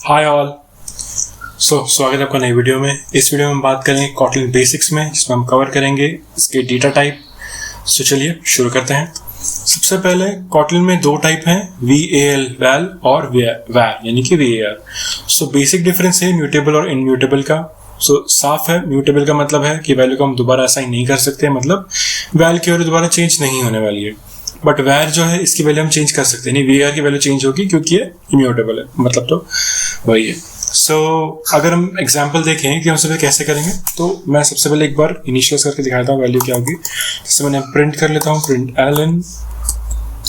Hi all. स्वागत है आपका नई वीडियो में। इस वीडियो में हम बात करेंगे कॉटलिन बेसिक्स में, जिसमें हम कवर करेंगे इसके डेटा टाइप। चलिए शुरू करते हैं। सबसे पहले कॉटलिन में दो टाइप हैं, VAL वैल और var यानी कि VAR। बेसिक डिफरेंस है म्यूटेबल और इनम्यूटेबल का। साफ है, म्यूटेबल का मतलब है कि वैल्यू को हम दोबारा असाइन नहीं कर सकते, मतलब वैल की वैल्यू दोबारा चेंज नहीं होने वाली है। बट वैर जो है इसकी वैल्यू हम चेंज कर सकते हैं, नहीं VAR की वैल्यू चेंज होगी क्योंकि ये इम्यूटेबल है, मतलब तो वही है। अगर हम एग्जांपल देखें कि हम सबसे कैसे करेंगे, तो मैं सबसे पहले एक बार इनिशियलाइज करके दिखाता हूँ वैल्यू क्या होगी। जैसे मैंने प्रिंट कर लेता हूँ प्रिंट एलन,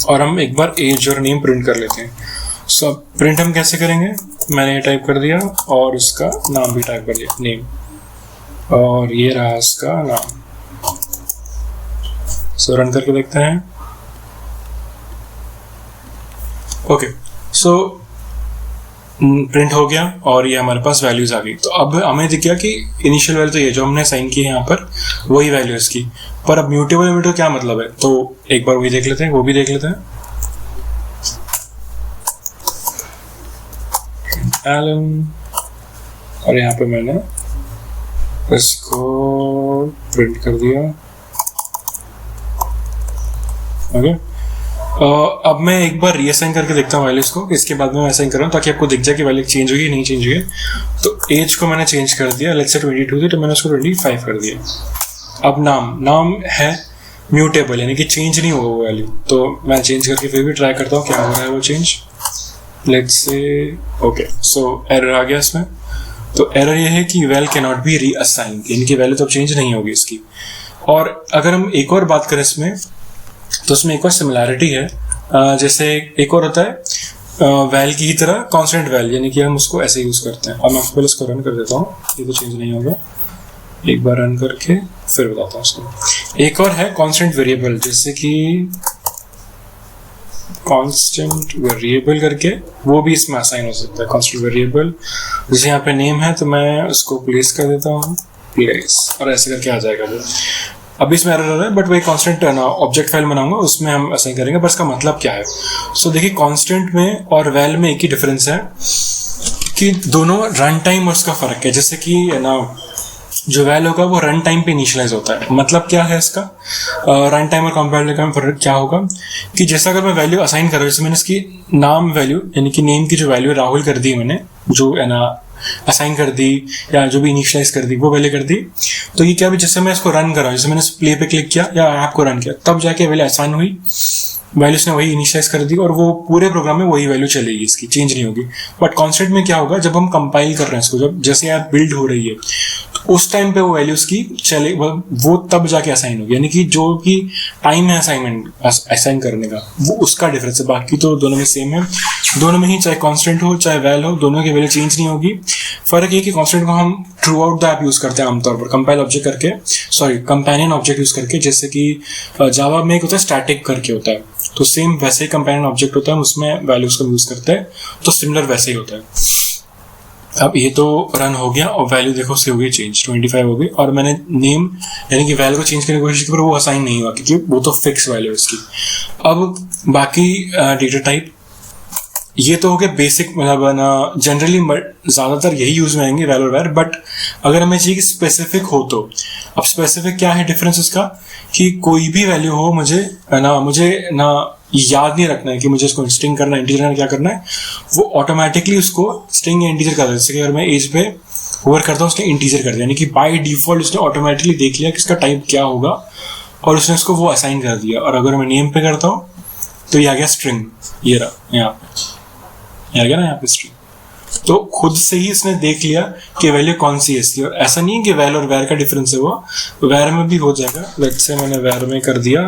और हम एक बार एज और नेम प्रिंट कर लेते हैं। अब प्रिंट हम कैसे करेंगे, मैंने ये टाइप कर दिया और इसका नाम भी टाइप कर दिया नेम, और ये रहा इसका नाम। रन करके देखते हैं। ओके, प्रिंट हो गया और ये हमारे पास वैल्यूज आ गई। तो अब हमें दिख गया कि इनिशियल वैल्यू तो ये जो हमने साइन की है यहाँ पर वही वैल्यू है इसकी। पर अब म्यूटेबल क्या मतलब है, तो एक बार वही देख लेते हैं, वो भी देख लेते हैं। एलन, और यहाँ पे मैंने इसको प्रिंट कर दिया। ओके, अब मैं एक बार रीअसाइन करके देखता हूँ वैल्यूज को, इसके बाद में मैं असाइन कर रहा हूँ ताकि आपको दिख जाए कि वैल्यू चेंज हुई नहीं चेंज हुई। तो एज को मैंने चेंज कर दिया, लेट्स से 22 थी तो मैंने उसको 25 कर दिया। अब नाम है म्यूटेबल यानी कि चेंज नहीं होगा वो वैल्यू, तो मैं चेंज करके फिर भी ट्राई करता हूँ क्या हो रहा है वो change. Let's say okay, error आ गया इसमें। तो एरर ये है कि value can not be reassign, इनकी वैल्यू तो चेंज नहीं होगी इसकी। और अगर हम एक और बात करें इसमें, तो उसमें एक और सिमिलैरिटी है। जैसे एक और होता है वैल की ही तरह कांस्टेंट वैल, यानी कि हम उसको ऐसे यूज करते हैं। अब मैं पहले इसको रन कर देता हूँ, ये तो चेंज नहीं होगा। एक बार रन करके फिर बताता हूँ उसको। एक और है कांस्टेंट वेरिएबल, जैसे कि कांस्टेंट वेरिएबल करके वो भी इसमें असाइन हो सकता है। कांस्टेंट वेरिएबल जैसे यहाँ पे नेम है तो मैं उसको प्लेस कर देता हूँ, प्लेस, और ऐसे करके आ जाएगा वो। अभी इसमें एरर है, बट वही कांस्टेंट ऑब्जेक्ट फाइल बनाऊंगा उसमें हम असाइन करेंगे। बस इसका मतलब क्या है, देखिए कांस्टेंट में और वैल में एक ही डिफरेंस है कि दोनों रन टाइम और उसका फर्क है। जैसे कि जो वैल होगा वो रन टाइम पे इनिशियलाइज होता है। मतलब क्या है इसका, रन टाइम और कंपाइलर का फर्क क्या होगा कि जैसा अगर मैं वैल्यू असाइन कर रहा हूँ, जैसे मैंने इसकी नाम वैल्यू यानी कि नेम की जो वैल्यू राहुल कर दी मैंने, जो है ना असाइन कर दी या जो भी इनिशियलाइज कर दी वो वैल्यू कर दी। तो ये क्या भी, जैसे मैं इसको रन कर रहा हूँ, जैसे मैंने प्ले पे क्लिक किया या ऐप को रन किया, तब जाके वैल्यू असाइन हुई, वैल्यूज ने वही इनिशियलाइज कर दी और वो पूरे प्रोग्राम में वही वैल्यू चलेगी, इसकी चेंज नहीं होगी। बट कांस्टेंट में क्या होगा, जब हम कंपाइल कर रहे हैं इसको, जब जैसे ऐप बिल्ड हो रही है तो उस टाइम पे वो वैल्यूज की चले, वो तब जाके असाइन होगी, यानी कि जो भी टाइम है असाइन करने का वो उसका डिफरेंस है। बाकी तो दोनों में सेम है, दोनों में ही चाहे कांस्टेंट हो चाहे वैल हो, दोनों की वैल्यू चेंज नहीं होगी। फर्क ये कि कांस्टेंट को हम through out the app use करते हैं आमतौर पर, कंपाइल ऑब्जेक्ट करके, कंपेनियन ऑब्जेक्ट यूज करके। जैसे कि जावा में एक होता है स्टैटिक करके होता है, तो सेम वैसे ही कंपेनियन ऑब्जेक्ट होता है, उसमें वैल्यूज को यूज करते हैं, तो सिमिलर वैसे ही होता है। अब ये तो रन हो गया और वैल्यू देखो से हो गई चेंज, 25 हो गई। और मैंने नेम यानी कि वैल्यू को चेंज करने की कोशिश की पर वो असाइन नहीं हुआ क्योंकि वो तो फिक्स वैल्यू है इसकी। अब बाकी डेटा टाइप ये तो हो गया बेसिक, मतलब ना जनरली ज्यादातर यही यूज में आएंगे वैल और वैर। बट अगर हमें चाहिए कि स्पेसिफिक हो, तो अब स्पेसिफिक क्या है डिफरेंस इसका, कि कोई भी वैल्यू हो मुझे ना याद नहीं रखना है कि मुझे इसको स्ट्रिंग करना है, इंटीजर करना, क्या करना है, वो ऑटोमेटिकली उसको स्ट्रिंग या इंटीजर कर देता है। जैसे कि अगर मैं एज पे होवर करता हूँ उसने इंटीजर कर दिया, यानी कि बाय डिफॉल्ट उसने ऑटोमेटिकली देख लिया कि इसका टाइप क्या होगा और उसने उसको वो असाइन कर दिया। और अगर मैं नेम पे करता हूँ तो ये आ गया स्ट्रिंग, ये रहा यहाँ पे, आ गया ना यहाँ पे स्ट्रिंग। तो खुद से ही इसने देख लिया कि वैल्यू कौन सी है इसकी। और ऐसा नहीं है कि वैल और वैर का डिफरेंस है, वो वैर में भी हो जाएगा। लेट्स से मैंने वैर में कर दिया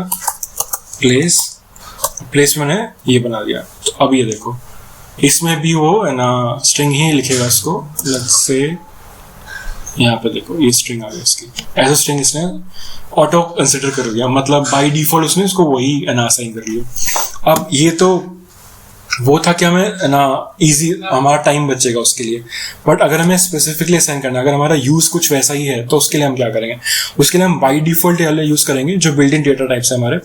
प्लेस मैंने ये बना दिया, तो अब ये देखो इसमें भी वो है ना स्ट्रिंग ही लिखेगा इसको। लेट्स से यहाँ पे देखो ये स्ट्रिंग आ गई इसकी, ऐसा स्ट्रिंग इसने ऑटो कंसिडर कर लिया, मतलब बाय डिफॉल्ट उसने इसको वही असाइन कर लिया। अब ये तो वो था कि हमें ना इजी, हमारा टाइम बचेगा उसके लिए। बट अगर हमें स्पेसिफिकली असाइन करना है, अगर हमारा यूज कुछ वैसा ही है, तो उसके लिए हम क्या करेंगे, उसके लिए हम बाय डिफॉल्ट वाले यूज करेंगे जो बिल्ट इन डेटा टाइप्स है हमारे,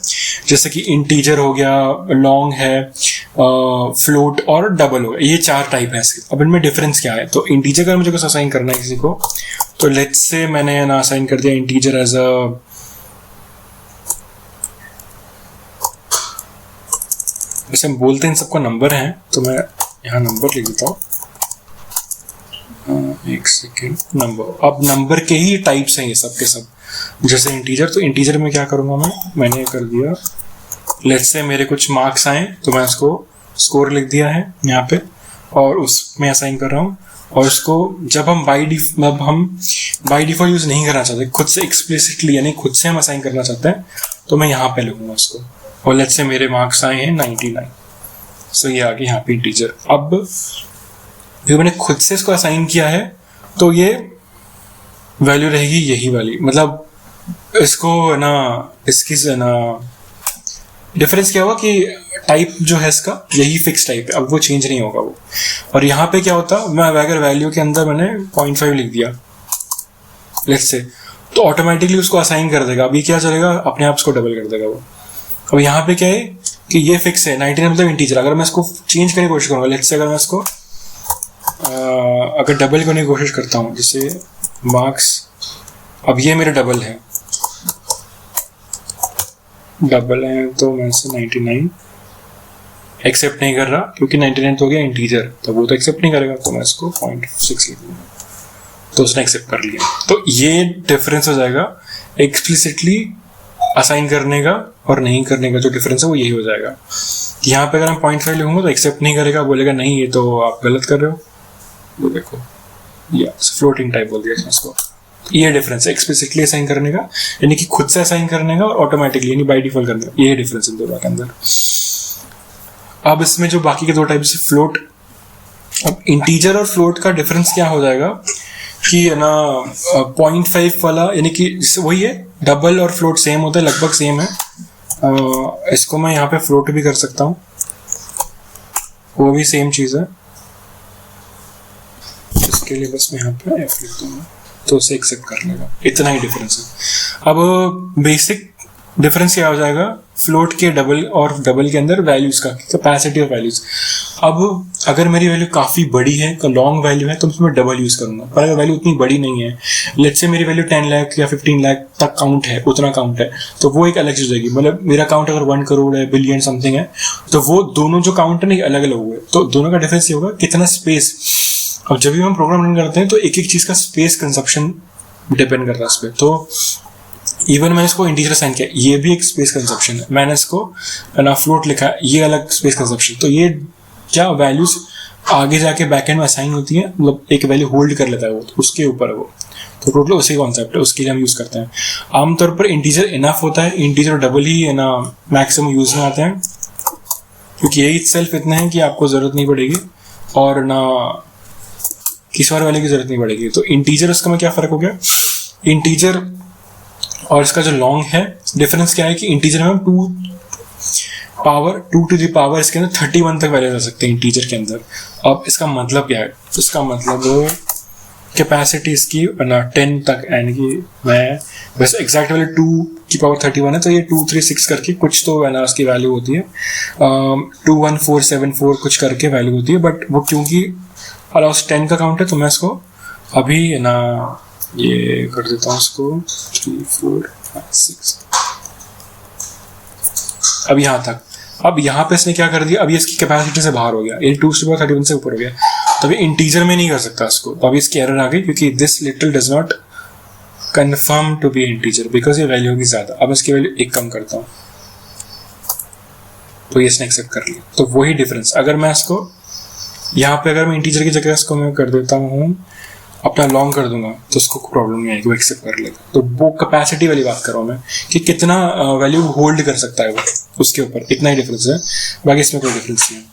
जैसे कि इंटीजर हो गया, लॉन्ग है, फ्लोट और डबल हो गया। ये 4 टाइप है इसके। अब इनमें डिफरेंस क्या है, तो इंटीजर का मुझे कुछ असाइन करना है किसी को, तो लेट्स से मैंने ना असाइन कर दिया इंटीजर एज अ जैसे हम बोलते हैं इन सबका नंबर है, तो मैं यहाँ नंबर लिख देता हूँ, एक सेकेंड, नंबर। अब नंबर के ही टाइप्स हैं ये सब के सब, जैसे इंटीजर, तो इंटीजर में क्या करूँगा मैंने कर दिया, लेट्स से मेरे कुछ मार्क्स आए तो मैं उसको स्कोर लिख दिया है यहाँ पे, और उसमें असाइन कर रहा हूँ। और उसको जब हम बाई डिफॉल्ट यूज नहीं करना चाहते, खुद से एक्सप्लिसिटली यानी खुद से हम असाइन करना चाहते हैं, तो मैं यहाँ पे लिखूंगा उसको, और लेट्स से मेरे मार्क्स आए हैं 99, सो ये आ गया यहाँ पे इंटीजर। अब जो मैंने खुद से इसको असाइन किया है, तो ये वैल्यू रहेगी यही वाली, मतलब इसको ना, इसकी ना डिफरेंस क्या हुआ कि टाइप जो है इसका यही फिक्स टाइप है, अब वो चेंज नहीं होगा वो। और यहाँ पे क्या होता, मैं अगर वैल्यू के अंदर मैंने 0.5 लिख दिया लेट्स से, तो ऑटोमेटिकली उसको असाइन कर देगा। अब ये क्या चलेगा, अपने आप उसको डबल कर देगा वो। अब यहाँ पे क्या है कि ये फिक्स है 99 मतलब इंटीजर। अगर मैं इसको चेंज करने की कोशिश करूँगा, लेट्स से अगर मैं इसको अगर डबल करने की कोशिश करता हूँ, जैसे मार्क्स, अब ये मेरे डबल है तो मैं इससे 99 एक्सेप्ट नहीं कर रहा, क्योंकि 99 तो हो गया इंटीजर, तो वो तो एक्सेप्ट नहीं करेगा, तो मैं इसको 0.6 लिख दूंगा, तो उसने एक्सेप्ट कर लिया। तो ये डिफरेंस हो जाएगा एक्सप्लिसिटली असाइन करने का और नहीं करने का, जो डिफरेंस है वो यही हो जाएगा। यहाँ पे अगर हम 0.5 लिखूंगा तो एक्सेप्ट नहीं करेगा, बोलेगा नहीं ये तो आप गलत कर रहे हो, वो देखो या फ्लोटिंग टाइप बोल दिया इसको। ये डिफरेंस है एक्सप्लिसिटली असाइन करने का, यानी कि खुद से असाइन करने का, और ऑटोमेटिकली यानी बाय डिफॉल्ट करने का, ये डिफरेंस इन दोनों के अंदर। अब इसमें जो बाकी के 2 टाइप से फ्लोट, अब इंटीजर और फ्लोट का डिफरेंस क्या हो जाएगा कि है ना 0.5 वाला, यानी कि वही है, डबल और फ्लोट सेम होता है, लगभग सेम है। इसको मैं यहाँ पे फ्लोट भी कर सकता हूँ, वो भी सेम चीज है। इसके लिए बस मैं यहाँ पे F लिख दूंगा, तो उसे एक्सेप्ट कर लेगा। इतना ही डिफरेंस है। अब बेसिक डिफरेंस क्या हो जाएगा, फ्लोट के डबल और डबल के अंदर वैल्यूज का, कैपेसिटी ऑफ वैल्यूज। अब अगर मेरी वैल्यू काफी बड़ी है, लॉन्ग वैल्यू है, तो उसमें डबल यूज करूंगा। पर अगर वैल्यू उतनी बड़ी नहीं है, लेट्स से मेरी वैल्यू 10 लाख या 15 लाख तक काउंट है, उतना काउंट है, तो वो एक अलग चीज होगी। मतलब मेरा काउंट अगर 1 करोड़ है, बिलियन समथिंग है, तो वो दोनों जो काउंट है अलग अलग हुए, तो दोनों का डिफरेंस ये होगा कितना स्पेस। अब जब भी हम प्रोग्राम रन करते हैं, तो एक एक चीज का स्पेस कंजप्शन डिपेंड करता है उस पर। तो इवन मैंने इसको इंटीजर असाइन किया, ये भी एक स्पेस कंजप्शन है। मैंने इसको ना फ्लोट लिखा, ये अलग स्पेस कंजप्शन। तो ये क्या वैल्यूज आगे जाके बैकएंड में असाइन होती है, मतलब एक वैल्यू होल्ड कर लेता है वो, तो उसके ऊपर है वो। तो टोटल उसी कॉन्सेप्ट है, उसके लिए हम यूज करते हैं। आमतौर पर इंटीजर इनफ होता है, इंटीजर डबल ही है ना मैक्सिमम यूज में आते हैं, क्योंकि ये इटसेल्फ इतना है कि आपको जरूरत नहीं पड़ेगी और ना किसी और वाले की जरूरत नहीं पड़ेगी। तो इंटीजर उसका में क्या फर्क हो गया, इंटीजर और इसका जो लॉन्ग है, डिफरेंस क्या है कि इंटीजर में 2 टू द पावर इसके अंदर 31 तक वैल्यू जा सकते हैं इंटीजर के अंदर। अब इसका मतलब क्या है, इसका मतलब कैपेसिटी इसकी ना 10 तक, यानी कि मैं बस एग्जैक्ट वैल्यू 2 की पावर 31 है, तो ये 236 करके कुछ तो है ना उसकी वैल्यू होती है, 21474 कुछ करके वैल्यू होती है। बट वो क्योंकि अलाउस 10 का काउंट है, तो मैं इसको अभी है ना ये कर देता हूँ इसको 3 4 5 6 अब यहाँ तक। अब यहाँ पे इसने क्या कर दिया, अभी इसकी कैपेसिटी से बाहर हो गया, ये 231 से ऊपर हो गया, तो अभी इंटीजर में नहीं कर सकता इसको। तो अभी इसकी एरर आ गई, क्योंकि this little does not confirm to be integer, because ये वैल्यू होगी ज्यादा। अब इसकी वैल्यू 1 कम करता हूँ, तो ये इसने एक्सेप्ट कर लिया। तो वही डिफरेंस, अगर मैं इसको यहाँ पे अगर मैं इंटीजर की जगह इसको मैं कर देता हूँ अपना लॉन्ग कर दूंगा, तो उसको कोई प्रॉब्लम नहीं आएगी, वो एक्सेप्ट कर लेगा। तो वो कैपेसिटी वाली बात कर रहा हूँ मैं कि कितना वैल्यू होल्ड कर सकता है वो, उसके ऊपर इतना ही डिफरेंस है, बाकी इसमें कोई डिफरेंस नहीं है।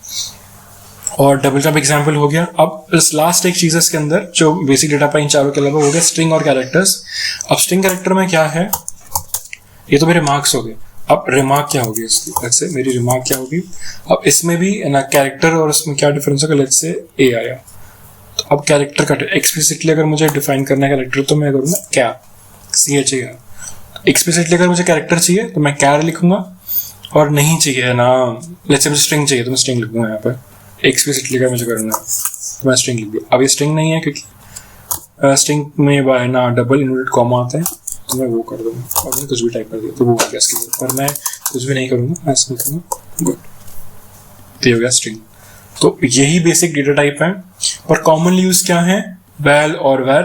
और डबल जंप एग्जांपल हो गया। अब इस लास्ट एक चीज इसके अंदर जो बेसिक डेटा पर इन चारों के अलावा हो गया स्ट्रिंग और कैरेक्टर्स। अब स्ट्रिंग कैरेक्टर में क्या है, ये तो मेरे मार्क्स हो गए। अब रिमार्क क्या होगी इसकी, लेट्स से मेरी रिमार्क क्या होगी, अब इसमें भी ना कैरेक्टर और इसमें क्या डिफरेंस होगा, लेट्स से ए आया, तो अब कैरेक्टर का एक्सप्लिसिटली अगर मुझे डिफाइन करना है कैरेक्टर तो मैं करूँगा क्या, सी एच ए। एक्सप्लिसिटली अगर मुझे कैरेक्टर चाहिए तो मैं कैर लिखूंगा, और नहीं चाहिए ना लेट्स से मुझे स्ट्रिंग चाहिए तो मैं स्ट्रिंग लिखूंगा यहाँ पर। एक्सप्लिसिटली अगर मुझे करना है तो मैं स्ट्रिंग लिख दिया। अब ये स्ट्रिंग नहीं है क्योंकि स्ट्रिंग में ना डबल इन्वर्टेड कॉमा आता है, तो मैं वो कर दूंगा और मैंने कुछ भी टाइप कर दिया तो वो हो गया इसके लिए, पर मैं कुछ भी नहीं करूँगा, मैं ऐसा लिखूंगा गुड, तो ये हो गया स्ट्रिंग। तो यही बेसिक डेटा टाइप है। और कॉमनली यूज क्या है, वैल और वेर।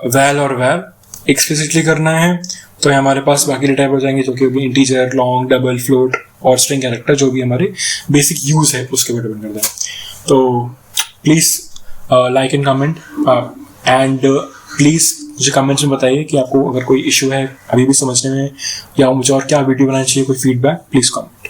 वैल और वेर एक्सप्लिसिटली करना है तो हमारे पास बाकी डेटा टाइप हो जाएंगे जो कि इंटीजर, लॉन्ग, डबल, फ्लोट और स्ट्रिंग कैरेक्टर, जो भी हमारे बेसिक यूज है उसके ऊपर डिपेंड करता है। तो please like and comment, and please मुझे कमेंट्स में बताइए कि आपको अगर कोई इशू है अभी भी समझने में, या मुझे और क्या वीडियो बनानी चाहिए, कोई फीडबैक, प्लीज कमेंट।